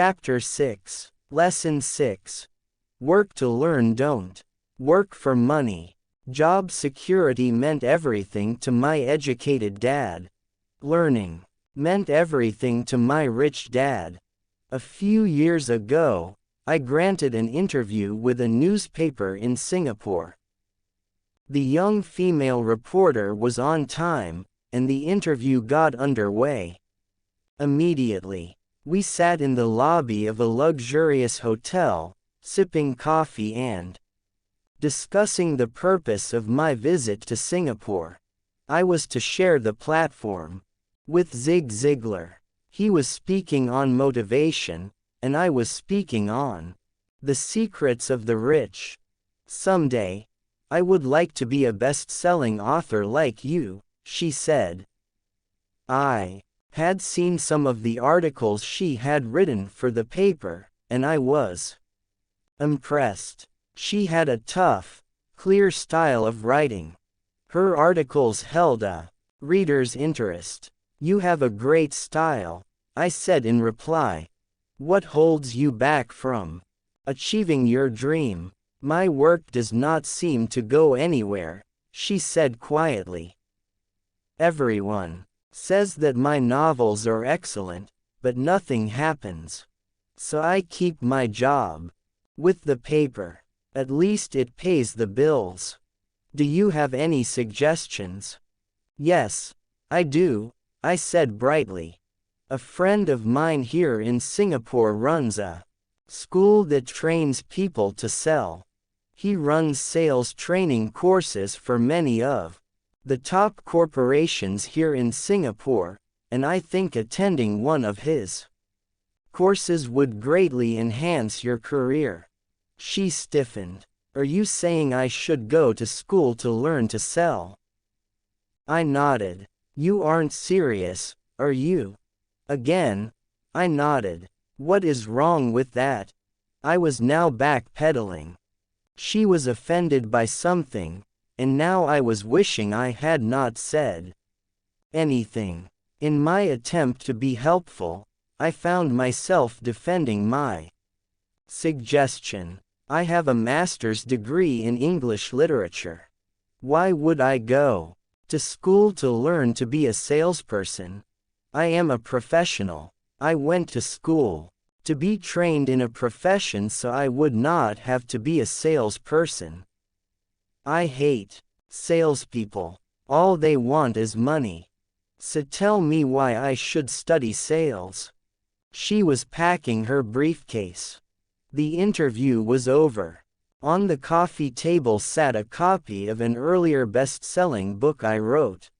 Chapter 6. Lesson 6. Work to learn, don't work for money. Job security meant everything to my educated dad. Learning meant everything to my rich dad. A few years ago, I granted an interview with a newspaper in Singapore. The young female reporter was on time, and the interview got underway. Immediately, we sat in the lobby of a luxurious hotel, sipping coffee and discussing the purpose of my visit to Singapore. I was to share the platform with Zig Ziglar. He was speaking on motivation, and I was speaking on the secrets of the rich. Someday, I would like to be a best-selling author like you, she said. I had seen some of the articles she had written for the paper, and I was impressed. She had a tough, clear style of writing. Her articles held a reader's interest. "You have a great style," I said in reply. "What holds you back from achieving your dream?" "My work does not seem to go anywhere," she said quietly. "Everyone says that my novels are excellent, but nothing happens. So I keep my job with the paper. At least it pays the bills. Do you have any suggestions?" "Yes, I do," I said brightly. "A friend of mine here in Singapore runs a school that trains people to sell. He runs sales training courses for many of the top corporations here in Singapore, and I think attending one of his courses would greatly enhance your career." She stiffened. "Are you saying I should go to school to learn to sell?" I nodded. "You aren't serious, are you?" Again, I nodded. "What is wrong with that?" I was now backpedaling. She was offended by something, and now I was wishing I had not said anything. In my attempt to be helpful, I found myself defending my suggestion. "I have a master's degree in English literature. Why would I go to school to learn to be a salesperson? I am a professional. I went to school to be trained in a profession so I would not have to be a salesperson. I hate salespeople. All they want is money. So tell me why I should study sales." She was packing her briefcase. The interview was over. On the coffee table sat a copy of an earlier best-selling book I wrote.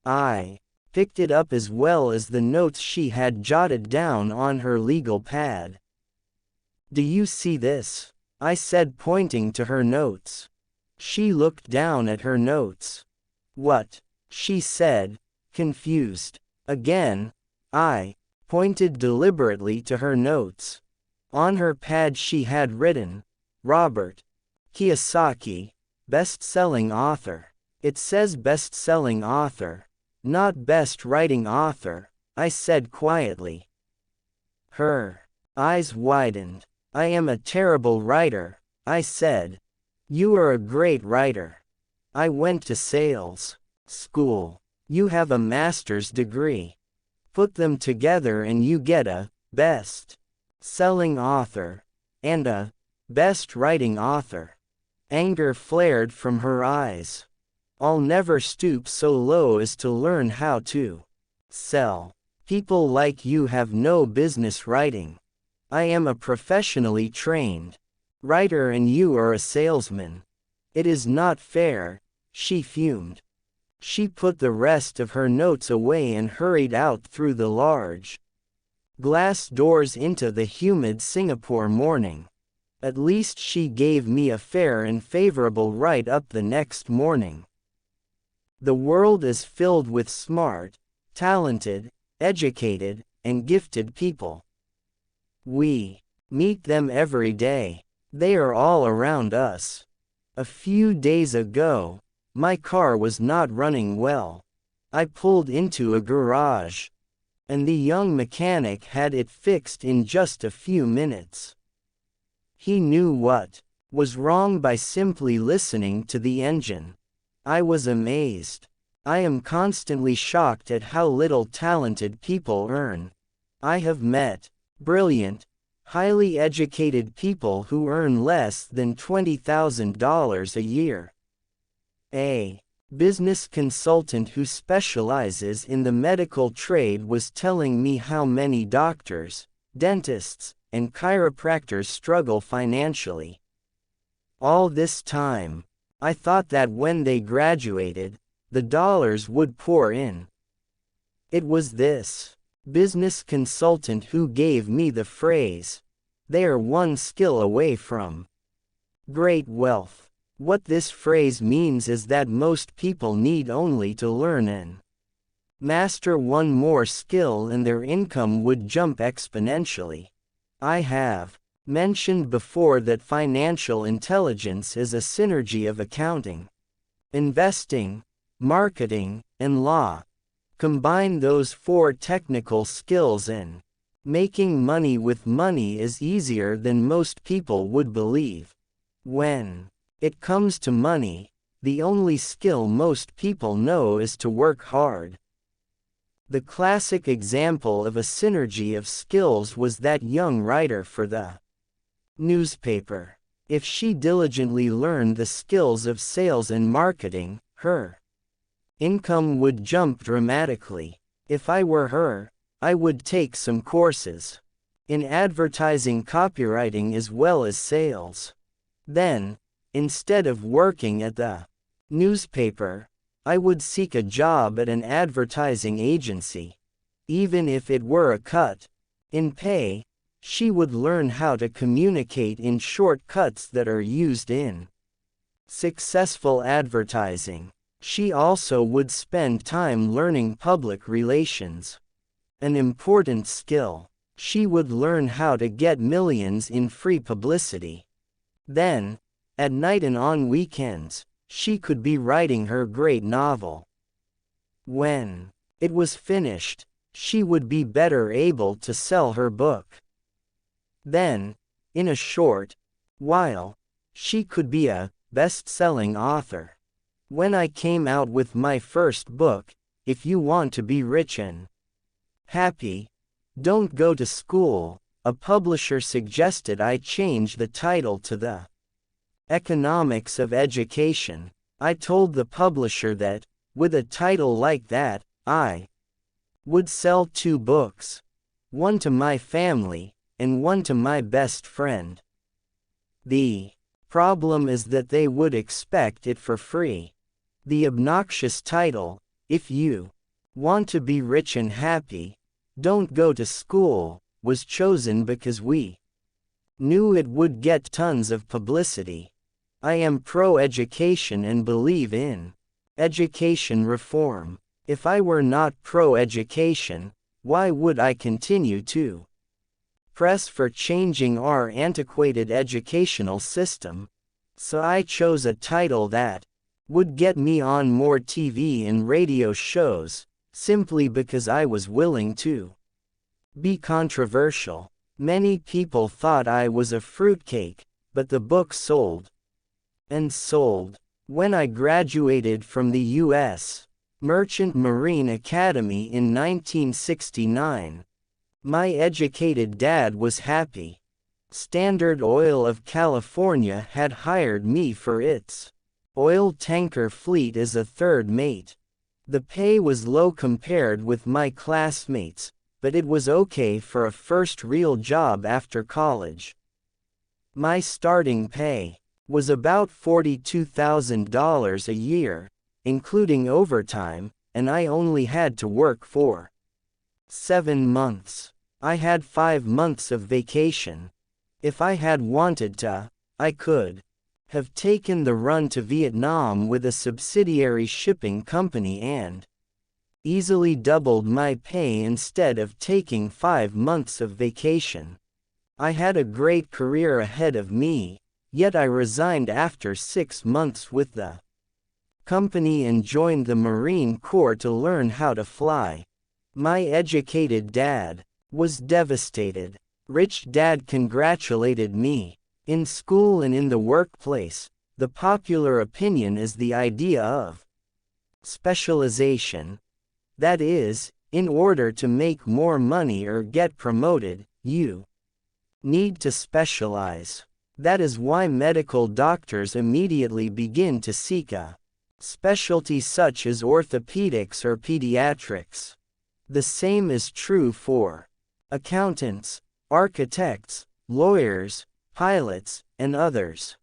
I picked it up as well as the notes she had jotted down on her legal pad. "Do you see this?" I said, pointing to her notes. She looked down at her notes. "What?" she said, confused. Again, I pointed deliberately to her notes. On her pad she had written, "Robert Kiyosaki, best-selling author." "It says best-selling author, not best writing author," I said quietly. Her eyes widened. "I am a terrible writer," I said. "You are a great writer. I went to sales school. You have a master's degree. Put them together and you get a best-selling author and a best-writing author." Anger flared from her eyes. "I'll never stoop so low as to learn how to sell. People like you have no business writing. I am a professionally trained writer and you are a salesman. It is not fair," she fumed. She put the rest of her notes away and hurried out through the large glass doors into the humid Singapore morning. At least she gave me a fair and favorable write-up the next morning. The world is filled with smart, talented, educated, and gifted people. We meet them every day. They are all around us. A few days ago, my car was not running well. I pulled into a garage. and the young mechanic had it fixed in just a few minutes. He knew what was wrong by simply listening to the engine. I was amazed. I am constantly shocked at how little talented people earn. I have met brilliant, highly educated people who earn less than $20,000 a year. A business consultant who specializes in the medical trade was telling me how many doctors, dentists, and chiropractors struggle financially. All this time, I thought that when they graduated, the dollars would pour in. It was this business consultant who gave me the phrase, "They are one skill away from great wealth." What this phrase means is that most people need only to learn and master one more skill and their income would jump exponentially. I have mentioned before that financial intelligence is a synergy of accounting, investing, marketing, and law. Combine those four technical skills and making money with money is easier than most people would believe. When it comes to money, the only skill most people know is to work hard. The classic example of a synergy of skills was that young writer for the newspaper. If she diligently learned the skills of sales and marketing, her income would jump dramatically. If I were her, I would take some courses in advertising, copywriting, as well as sales. Then, instead of working at the newspaper, I would seek a job at an advertising agency. Even if it were a cut in pay, she would learn how to communicate in shortcuts that are used in successful advertising. She also would spend time learning public relations, an important skill. She would learn how to get millions in free publicity. Then, at night and on weekends, she could be writing her great novel. When it was finished, she would be better able to sell her book. Then, in a short while, she could be a best-selling author. When I came out with my first book, If You Want to Be Rich and Happy, Don't Go to School, a publisher suggested I change the title to The Economics of Education. I told the publisher that, with a title like that, I would sell 2 books. One to my family, and one to my best friend. The problem is that they would expect it for free. The obnoxious title, If You Want to Be Rich and Happy, Don't Go to School, was chosen because we knew it would get tons of publicity. I am pro-education and believe in education reform. If I were not pro-education, why would I continue to press for changing our antiquated educational system? So I chose a title that would get me on more TV and radio shows, simply because I was willing to be controversial. Many people thought I was a fruitcake, but the book sold and sold. When I graduated from the U.S. Merchant Marine Academy in 1969, my educated dad was happy. Standard Oil of California had hired me for its oil tanker fleet as a third mate. The pay was low compared with my classmates, but it was okay for a first real job after college. My starting pay was about $42,000 a year, including overtime, and I only had to work for 7 months. I had 5 months of vacation. If I had wanted to, I could have taken the run to Vietnam with a subsidiary shipping company and easily doubled my pay instead of taking 5 months of vacation. I had a great career ahead of me, yet I resigned after 6 months with the company and joined the Marine Corps to learn how to fly. My educated dad was devastated. Rich Dad congratulated me. In school and in the workplace, the popular opinion is the idea of specialization. That is, in order to make more money or get promoted, you need to specialize. That is why medical doctors immediately begin to seek a specialty such as orthopedics or pediatrics. The same is true for accountants, architects, lawyers, pilots, and others.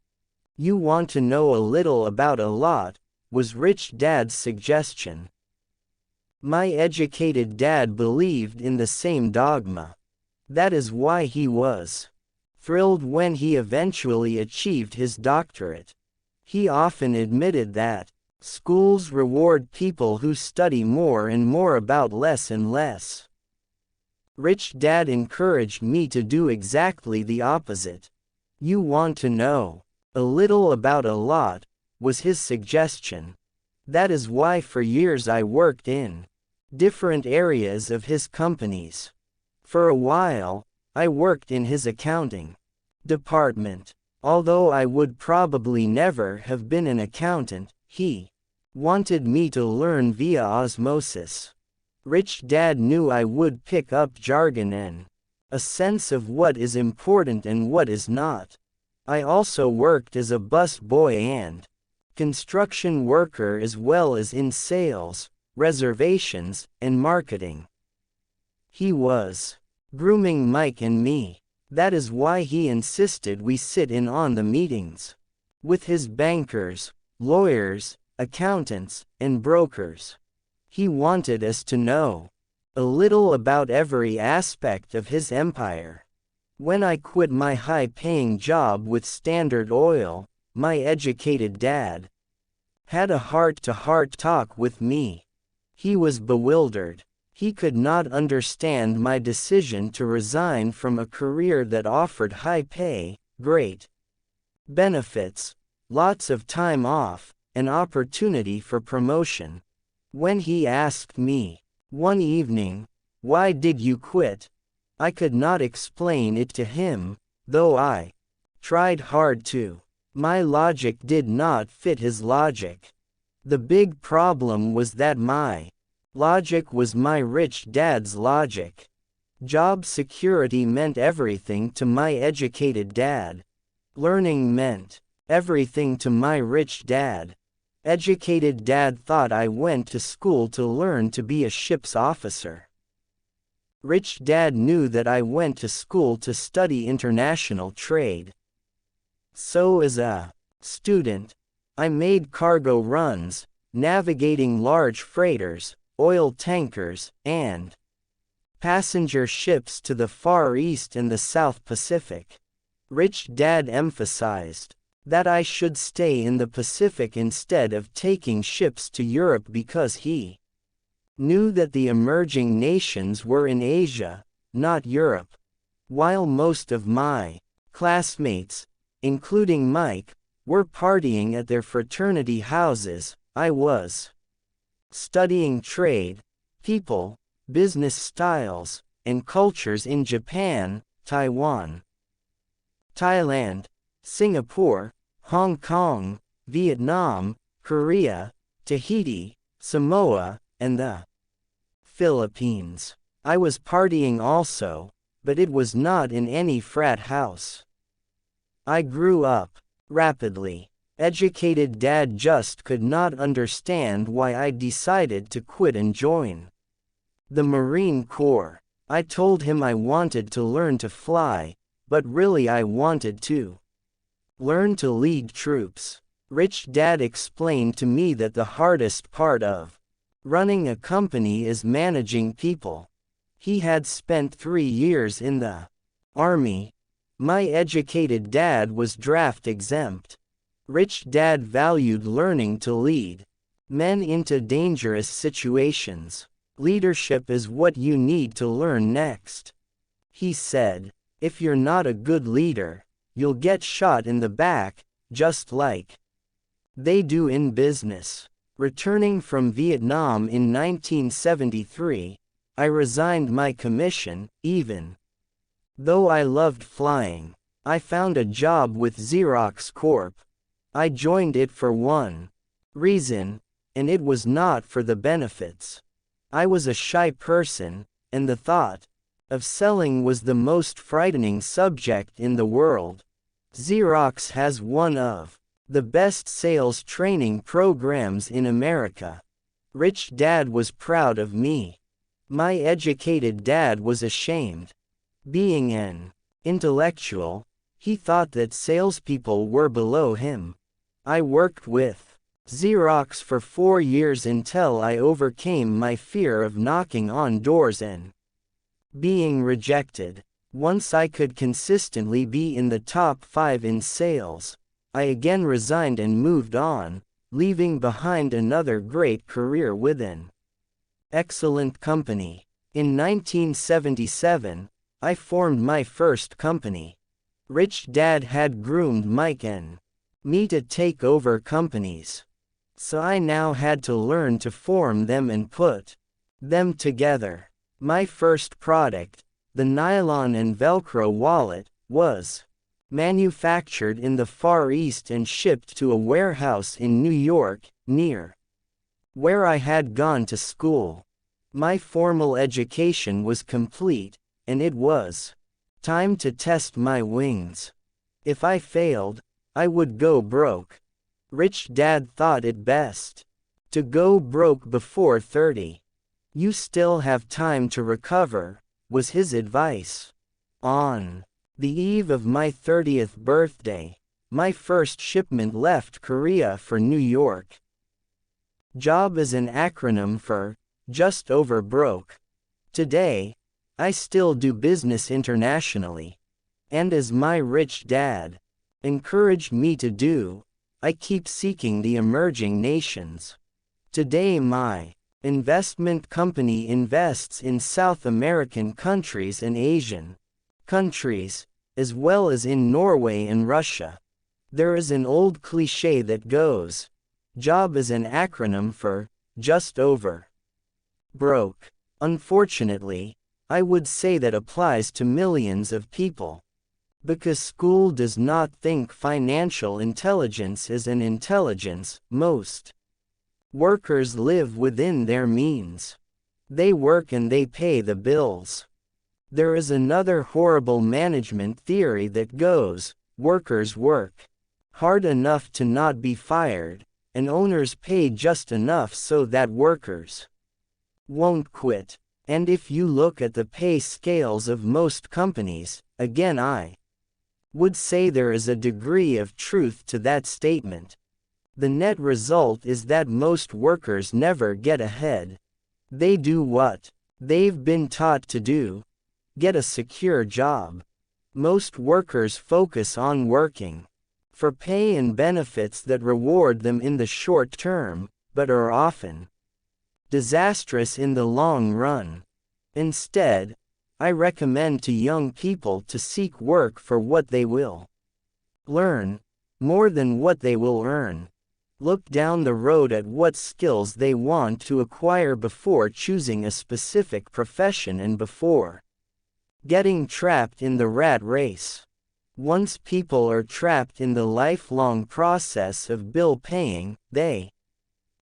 You want to know a little about a lot, was Rich Dad's suggestion. My educated dad believed in the same dogma. That is why he was thrilled when he eventually achieved his doctorate. He often admitted that schools reward people who study more and more about less and less. Rich Dad encouraged me to do exactly the opposite. You want to know a little about a lot, was his suggestion. That is why for years I worked in different areas of his companies. For a while, I worked in his accounting department. Although I would probably never have been an accountant, he wanted me to learn via osmosis. Rich Dad knew I would pick up jargon and a sense of what is important and what is not. I also worked as a bus boy and construction worker as well as in sales, reservations, and marketing. He was grooming Mike and me. That is why he insisted we sit in on the meetings with his bankers, lawyers, accountants, and brokers. He wanted us to know a little about every aspect of his empire. When I quit my high-paying job with Standard Oil, my educated dad had a heart-to-heart talk with me. He was bewildered. He could not understand my decision to resign from a career that offered high pay, great benefits, lots of time off, and opportunity for promotion. When he asked me, one evening, "Why did you quit?" I could not explain it to him, though I tried hard to. My logic did not fit his logic. The big problem was that my logic was my rich dad's logic. Job security meant everything to my educated dad. Learning meant everything to my rich dad. Educated dad thought I went to school to learn to be a ship's officer. Rich Dad knew that I went to school to study international trade. So as a student, I made cargo runs, navigating large freighters, oil tankers, and passenger ships to the Far East and the South Pacific. Rich Dad emphasized that I should stay in the Pacific instead of taking ships to Europe because he knew that the emerging nations were in Asia, not Europe. While most of my classmates, including Mike, were partying at their fraternity houses, I was studying trade, people, business styles, and cultures in Japan, Taiwan, Thailand, Singapore, Hong Kong, Vietnam, Korea, Tahiti, Samoa, and the Philippines. I was partying also, but it was not in any frat house. I grew up rapidly. Educated Dad just could not understand why I decided to quit and join the Marine Corps. I told him I wanted to learn to fly, but really I wanted to learn to lead troops. Rich Dad explained to me that the hardest part of running a company is managing people. He had spent 3 years in the Army. My educated dad was draft exempt. Rich Dad valued learning to lead men into dangerous situations. Leadership is what you need to learn next. He said, if you're not a good leader, you'll get shot in the back, just like they do in business. Returning from Vietnam in 1973, I resigned my commission, even though I loved flying. I found a job with Xerox Corp. I joined it for one reason, and it was not for the benefits. I was a shy person, and the thought of selling was the most frightening subject in the world. Xerox has one of the best sales training programs in America. Rich Dad was proud of me. My educated dad was ashamed. Being an intellectual, he thought that salespeople were below him. I worked with Xerox for 4 years until I overcame my fear of knocking on doors and being rejected. Once I could consistently be in the top 5 in sales, I again resigned and moved on, leaving behind another great career with an excellent company. In 1977, I formed my first company. Rich Dad had groomed Mike and me to take over companies. So I now had to learn to form them and put them together. My first product, the nylon and Velcro wallet, was manufactured in the Far East and shipped to a warehouse in New York, near where I had gone to school. My formal education was complete, and it was time to test my wings. If I failed, I would go broke. Rich Dad thought it best to go broke before 30. You still have time to recover, was his advice. On the eve of my 30th birthday, my first shipment left Korea for New York. JOB is an acronym for just over broke. Today, I still do business internationally. And as my rich dad encouraged me to do, I keep seeking the emerging nations. Today my investment company invests in South American countries and Asian countries, as well as in Norway and Russia. There is an old cliché that goes, JOB is an acronym for just over broke. Unfortunately, I would say that applies to millions of people. Because school does not think financial intelligence is an intelligence, most workers live within their means. They work and they pay the bills. There is another horrible management theory that goes, workers work hard enough to not be fired, and owners pay just enough so that workers won't quit. And if you look at the pay scales of most companies, again I would say there is a degree of truth to that statement. The net result is that most workers never get ahead. They do what they've been taught to do. Get a secure job. Most workers focus on working for pay and benefits that reward them in the short term, but are often disastrous in the long run. Instead, I recommend to young people to seek work for what they will learn, more than what they will earn. Look down the road at what skills they want to acquire before choosing a specific profession and before getting trapped in the rat race. Once people are trapped in the lifelong process of bill paying, they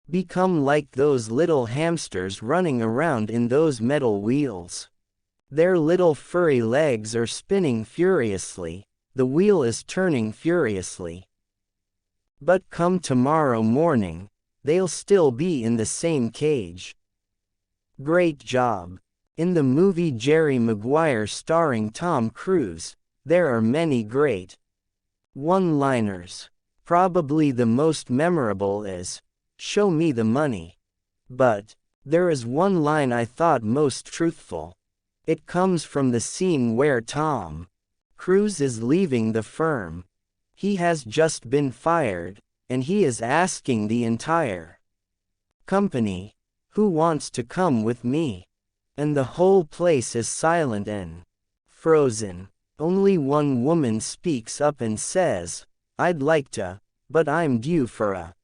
become like those little hamsters running around in those metal wheels. Their little furry legs are spinning furiously, the wheel is turning furiously. But come tomorrow morning, they'll still be in the same cage. Great job. In the movie Jerry Maguire starring Tom Cruise, there are many great one-liners. Probably the most memorable is, "Show me the money." But there is one line I thought most truthful. It comes from the scene where Tom Cruise is leaving the firm. He has just been fired, and he is asking the entire company, "Who wants to come with me?" And the whole place is silent and frozen. Only one woman speaks up and says, "I'd like to, but I'm due for a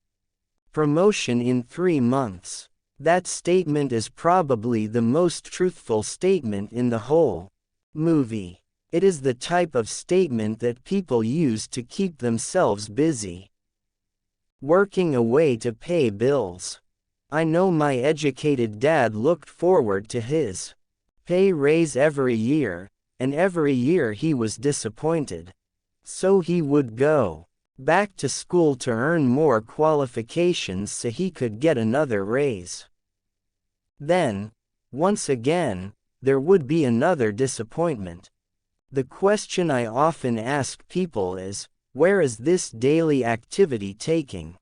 promotion in 3 months." That statement is probably the most truthful statement in the whole movie. It is the type of statement that people use to keep themselves busy, working away to pay bills. I know my educated dad looked forward to his pay raise every year, and every year he was disappointed. So he would go back to school to earn more qualifications so he could get another raise. Then, once again, there would be another disappointment. The question I often ask people is, where is this daily activity taking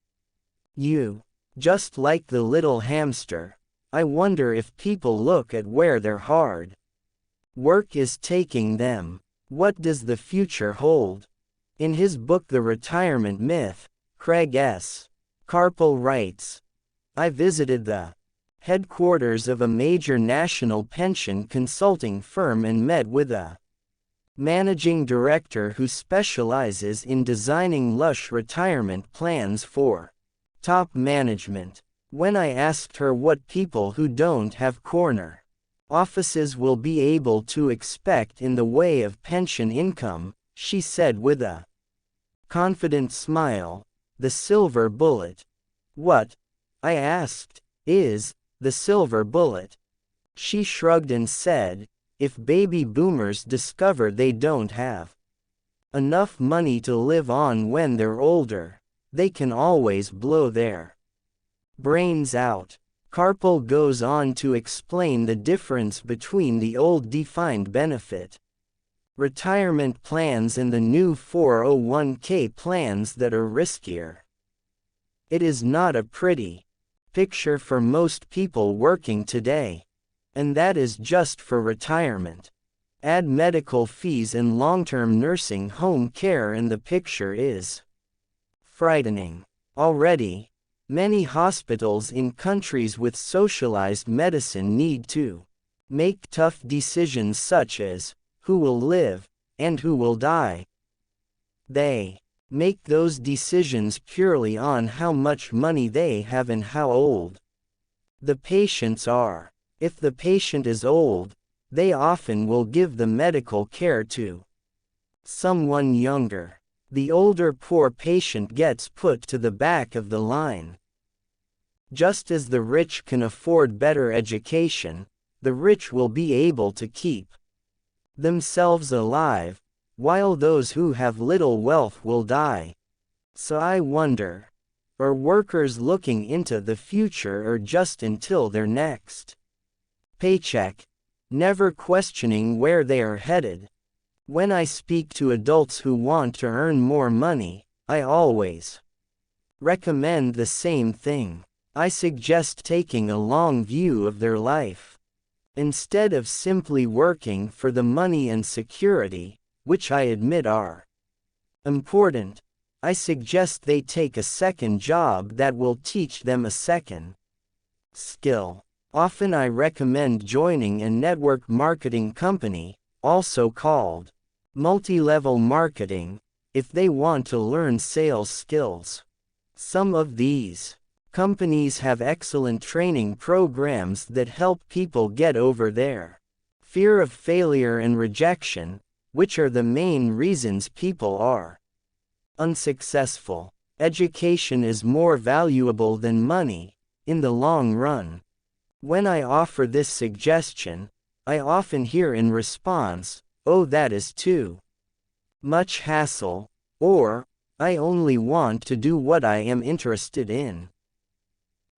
you? Just like the little hamster, I wonder if people look at where their hard work is taking them. What does the future hold? In his book The Retirement Myth, Craig S. Carpel writes, I visited the headquarters of a major national pension consulting firm and met with a managing director who specializes in designing lush retirement plans for top management. When I asked her what people who don't have corner offices will be able to expect in the way of pension income, she said with a confident smile, the silver bullet. What, I asked, is the silver bullet? She shrugged and said, if baby boomers discover they don't have enough money to live on when they're older, they can always blow their brains out. Carpel goes on to explain the difference between the old defined benefit retirement plans and the new 401k plans that are riskier. It is not a pretty picture for most people working today. And that is just for retirement. Add medical fees and long-term nursing home care and the picture is frightening. Already, many hospitals in countries with socialized medicine need to make tough decisions such as who will live and who will die. They make those decisions purely on how much money they have and how old the patients are. If the patient is old, they often will give the medical care to someone younger. The older poor patient gets put to the back of the line. Just as the rich can afford better education, the rich will be able to keep themselves alive, while those who have little wealth will die. So I wonder, are workers looking into the future or just until their next paycheck, never questioning where they are headed? When I speak to adults who want to earn more money, I always recommend the same thing. I suggest taking a long view of their life. Instead of simply working for the money and security, which I admit are important, I suggest they take a second job that will teach them a second skill. Often I recommend joining a network marketing company, also called multi-level marketing, if they want to learn sales skills. Some of these companies have excellent training programs that help people get over their fear of failure and rejection, which are the main reasons people are unsuccessful. Education is more valuable than money, in the long run. When I offer this suggestion, I often hear in response, "Oh, that is too much hassle," or, "I only want to do what I am interested in."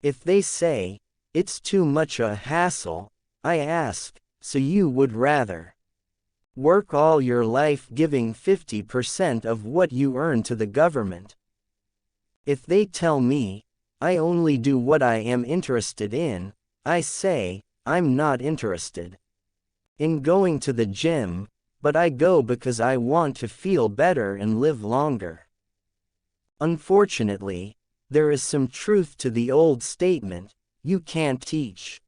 If they say, "It's too much a hassle," I ask, "So you would rather work all your life giving 50% of what you earn to the government?" If they tell me, "I only do what I am interested in," I say, "I'm not interested in going to the gym, but I go because I want to feel better and live longer." Unfortunately, there is some truth to the old statement, "You can't teach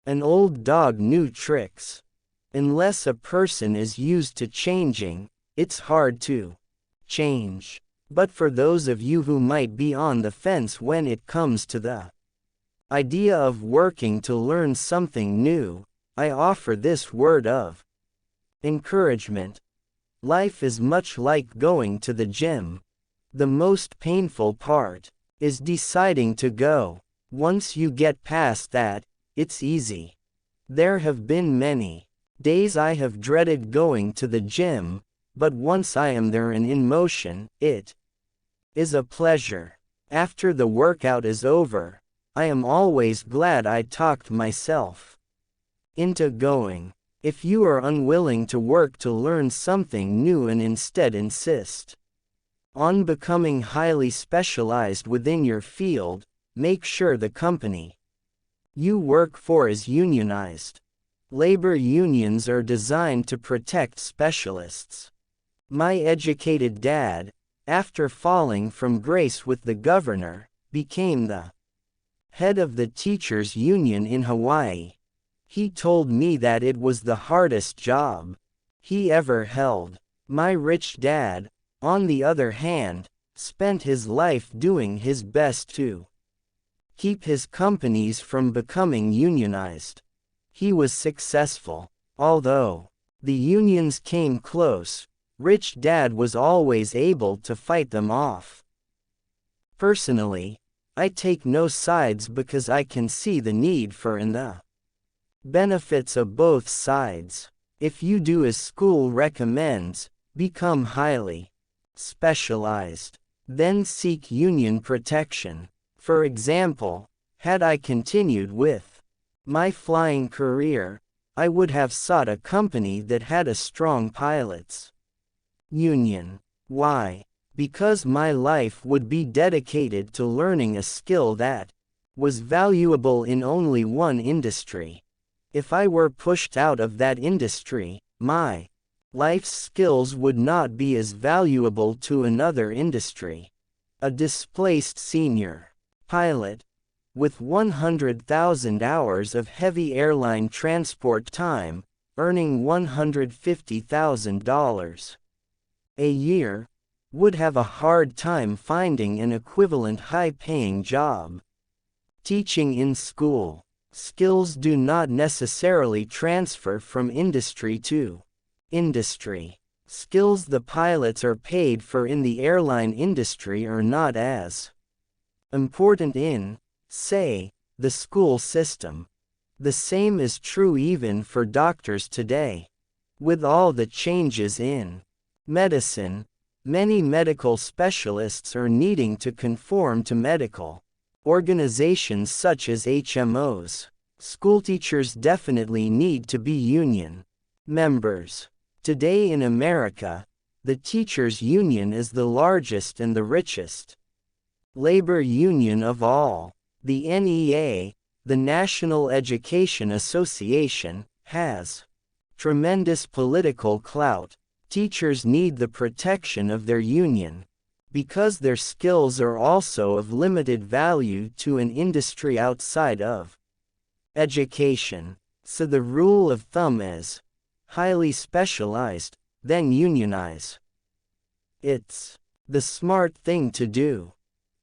an old dog new tricks." Unless a person is used to changing, it's hard to change. But for those of you who might be on the fence when it comes to the idea of working to learn something new, I offer this word of encouragement. Life is much like going to the gym. The most painful part is deciding to go. Once you get past that, it's easy. There have been many days I have dreaded going to the gym, but once I am there and in motion, it is a pleasure. After the workout is over, I am always glad I talked myself into going. If you are unwilling to work to learn something new and instead insist on becoming highly specialized within your field, make sure the company you work for is unionized. Labor unions are designed to protect specialists. My educated dad, after falling from grace with the governor, became the head of the teachers' union in Hawaii. He told me that it was the hardest job he ever held. My rich dad, on the other hand, spent his life doing his best to keep his companies from becoming unionized. He was successful. Although the unions came close, Rich Dad was always able to fight them off. Personally, I take no sides because I can see the need for and the benefits of both sides. If you do as school recommends, become highly specialized, then seek union protection. For example, had I continued with my flying career, I would have sought a company that had a strong pilots union. Why? Because my life would be dedicated to learning a skill that was valuable in only one industry. If I were pushed out of that industry, my life's skills would not be as valuable to another industry. A displaced senior pilot, with 100,000 hours of heavy airline transport time, earning $150,000 a year, would have a hard time finding an equivalent high-paying job. Teaching in school. Skills do not necessarily transfer from industry to industry. Skills the pilots are paid for in the airline industry are not as important in, say, the school system. The same is true even for doctors today. With all the changes in medicine, many medical specialists are needing to conform to medical organizations such as HMOs. Schoolteachers definitely need to be union members. Today in America, the teachers' union is the largest and the richest labor union of all. The NEA, the National Education Association, has tremendous political clout. Teachers need the protection of their union, because their skills are also of limited value to an industry outside of education. So the rule of thumb is, highly specialized, then unionize. It's the smart thing to do.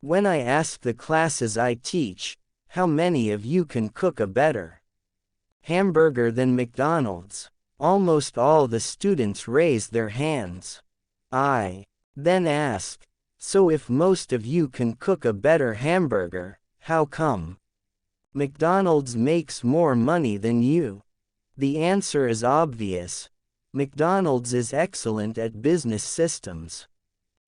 When I ask the classes I teach, how many of you can cook a better hamburger than McDonald's, almost all the students raise their hands. I then ask, so if most of you can cook a better hamburger, how come McDonald's makes more money than you? The answer is obvious. McDonald's is excellent at business systems.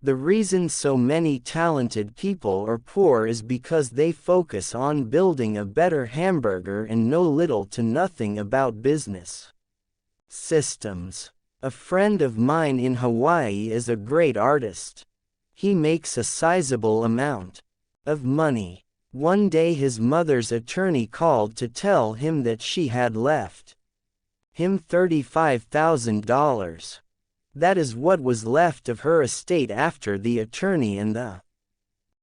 The reason so many talented people are poor is because they focus on building a better hamburger and know little to nothing about business systems. A friend of mine in Hawaii is a great artist. He makes a sizable amount of money. One day his mother's attorney called to tell him that she had left him $35,000. That is what was left of her estate after the attorney and the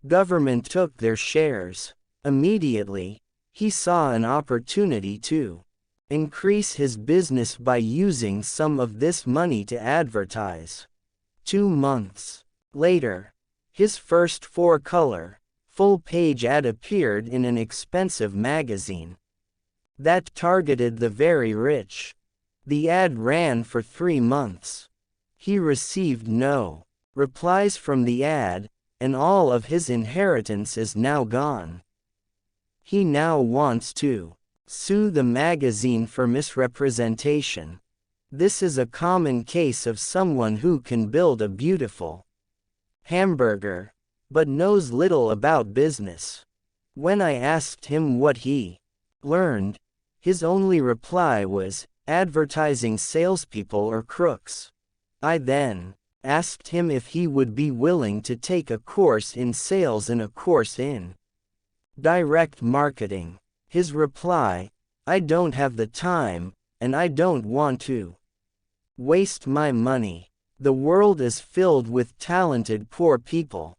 government took their shares. Immediately, he saw an opportunity to increase his business by using some of this money to advertise. 2 months later, his first four-color, full-page ad appeared in an expensive magazine that targeted the very rich. The ad ran for 3 months. He received no replies from the ad, and all of his inheritance is now gone. He now wants to sue the magazine for misrepresentation. This is a common case of someone who can build a beautiful hamburger, but knows little about business. When I asked him what he learned, his only reply was, advertising salespeople are crooks. I then asked him if he would be willing to take a course in sales and a course in direct marketing. His reply, I don't have the time, and I don't want to waste my money. The world is filled with talented poor people.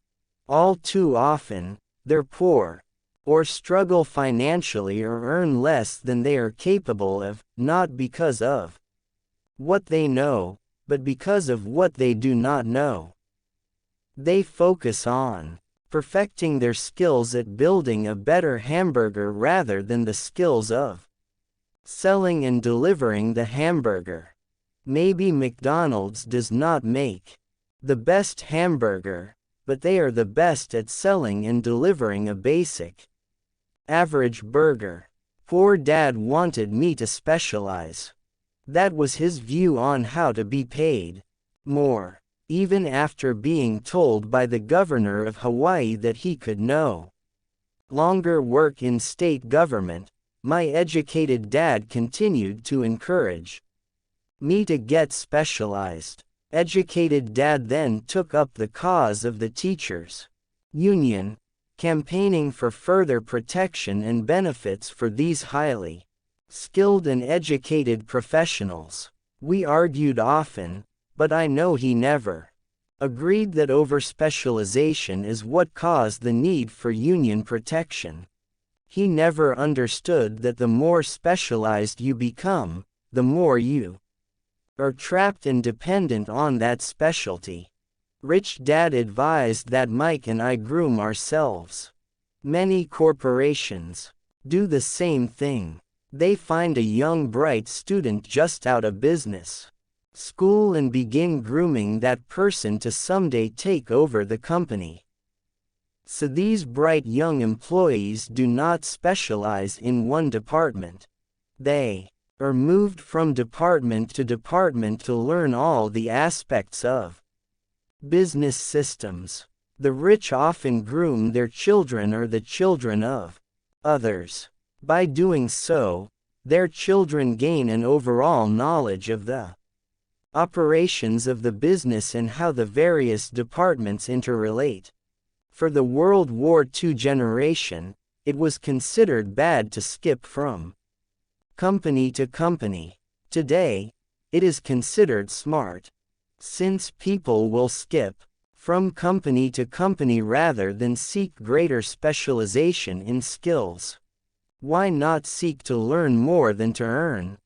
All too often, they're poor, or struggle financially or earn less than they are capable of, not because of what they know, but because of what they do not know. They focus on perfecting their skills at building a better hamburger rather than the skills of selling and delivering the hamburger. Maybe McDonald's does not make the best hamburger, but they are the best at selling and delivering a basic, average burger. Poor Dad wanted me to specialize. That was his view on how to be paid more, even after being told by the governor of Hawaii that he could no longer work in state government. My educated dad continued to encourage me to get specialized. Educated Dad then took up the cause of the teachers' union, campaigning for further protection and benefits for these highly skilled and educated professionals. We argued often, but I know he never agreed that overspecialization is what caused the need for union protection. He never understood that the more specialized you become, the more you are trapped and dependent on that specialty. Rich Dad advised that Mike and I groom ourselves. Many corporations do the same thing. They find a young bright student just out of business school and begin grooming that person to someday take over the company. So these bright young employees do not specialize in one department. They are moved from department to learn all the aspects of business systems. The rich often groom their children or the children of others. By doing so, their children gain an overall knowledge of the operations of the business and how the various departments interrelate. For the World War II generation, it was considered bad to skip from company to company. Today, it is considered smart, since people will skip from company to company rather than seek greater specialization in skills. Why not seek to learn more than to earn?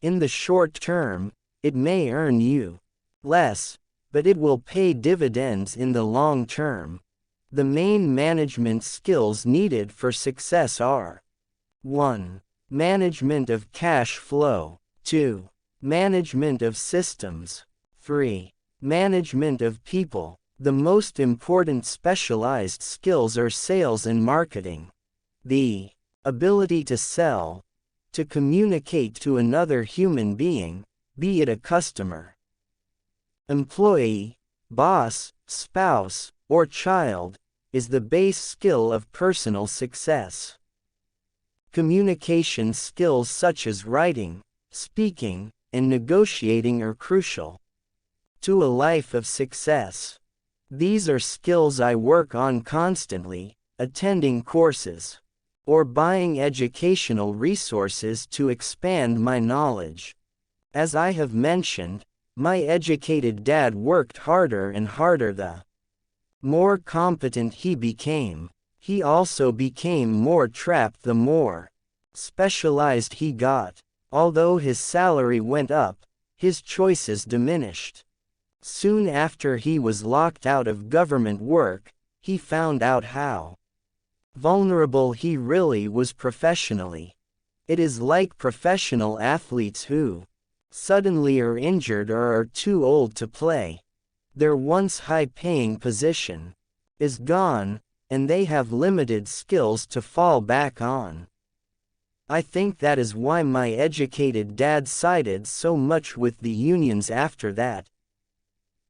In the short term, it may earn you less, but it will pay dividends in the long term. The main management skills needed for success are 1. Management of cash flow. 2. Management of systems. 3. Management of people. The most important specialized skills are sales and marketing. The ability to sell, to communicate to another human being, be it a customer, employee, boss, spouse, or child, is the base skill of personal success. Communication skills such as writing, speaking, and negotiating are crucial to a life of success. These are skills I work on constantly, attending courses or buying educational resources to expand my knowledge. As I have mentioned, my educated dad worked harder and harder. The more competent he became, he also became more trapped the more specialized he got. Although his salary went up, his choices diminished. Soon after he was locked out of government work, he found out how vulnerable he really was professionally. It is like professional athletes who suddenly are injured or are too old to play. Their once high-paying position is gone, and they have limited skills to fall back on. I think that is why my educated dad sided so much with the unions after that.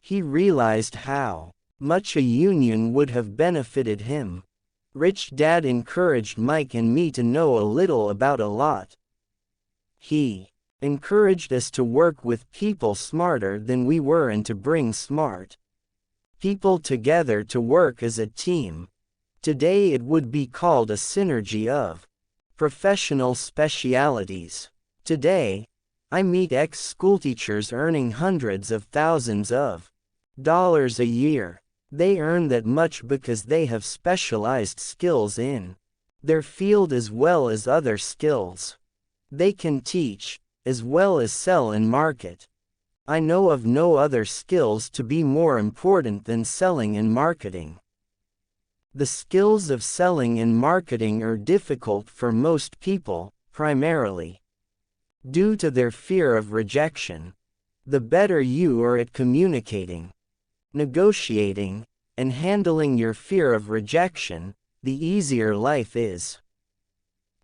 He realized how much a union would have benefited him. Rich Dad encouraged Mike and me to know a little about a lot. He encouraged us to work with people smarter than we were and to bring smart people together to work as a team. Today it would be called a synergy of professional specialities. Today, I meet ex-schoolteachers earning hundreds of thousands of dollars a year. They earn that much because they have specialized skills in their field as well as other skills. They can teach, as well as sell and market. I know of no other skills to be more important than selling and marketing. The skills of selling and marketing are difficult for most people, primarily due to their fear of rejection. The better you are at communicating, negotiating, and handling your fear of rejection, the easier life is.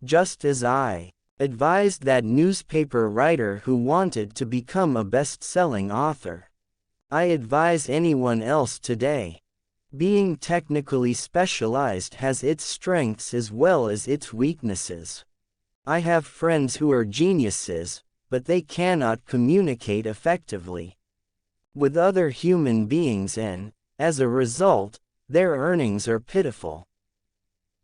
Just as I advised that newspaper writer who wanted to become a best-selling author, I advise anyone else today. Being technically specialized has its strengths as well as its weaknesses. I have friends who are geniuses, but they cannot communicate effectively with other human beings and, as a result, their earnings are pitiful.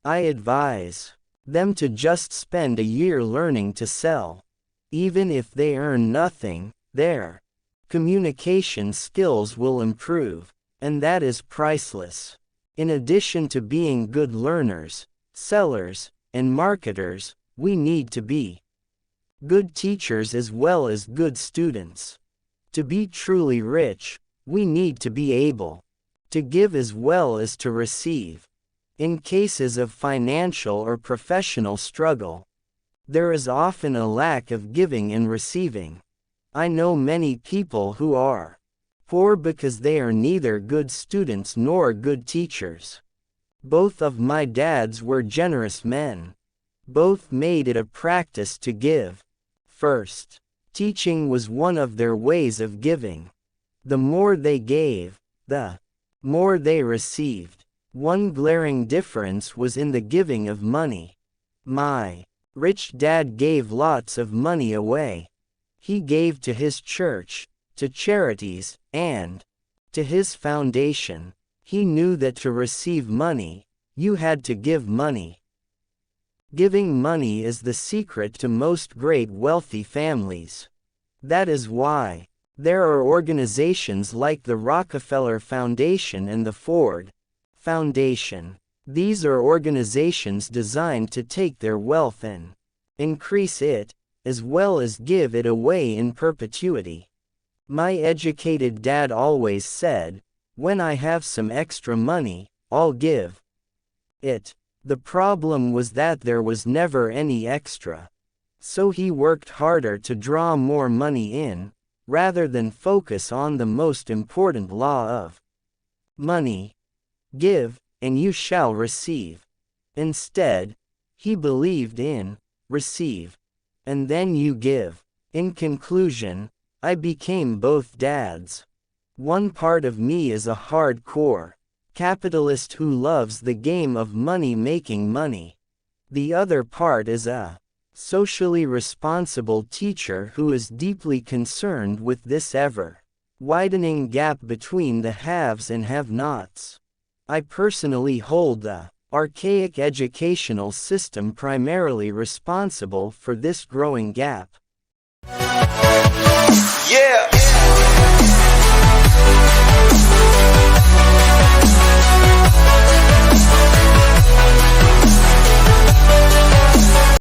I advise them to just spend a year learning to sell. Even if they earn nothing, their communication skills will improve, and that is priceless. In addition to being good learners, sellers, and marketers, we need to be good teachers as well as good students. To be truly rich, we need to be able to give as well as to receive. In cases of financial or professional struggle, there is often a lack of giving and receiving. I know many people who are poor because they are neither good students nor good teachers. Both of my dads were generous men. Both made it a practice to give first. Teaching was one of their ways of giving. The more they gave, the more they received. One glaring difference was in the giving of money. My rich dad gave lots of money away. He gave to his church, to charities, and to his foundation. He knew that to receive money, you had to give money. Giving money is the secret to most great wealthy families. That is why there are organizations like the Rockefeller Foundation and the Ford Foundation. These are organizations designed to take their wealth and increase it, as well as give it away in perpetuity. My educated dad always said, "When I have some extra money, I'll give it." The problem was that there was never any extra. So he worked harder to draw more money in, rather than focus on the most important law of money. Give, and you shall receive. Instead, he believed in receive, and then you give. In conclusion, I became both dads. One part of me is a hardcore capitalist who loves the game of money making money. The other part is a socially responsible teacher who is deeply concerned with this ever-widening gap between the haves and have-nots. I personally hold the archaic educational system primarily responsible for this growing gap. Yeah.